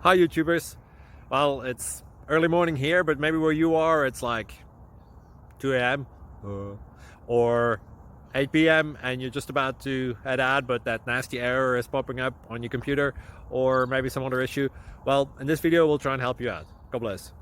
Hi YouTubers. Well, it's early morning here, but maybe where you are it's like 2 a.m. Or 8 p.m. and you're just about to head out, but that nasty error is popping up on your computer, or maybe some other issue. Well, in this video we'll try and help you out. God bless.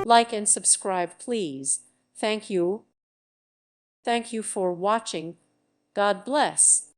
Like and subscribe, please. Thank you. Thank you for watching. God bless.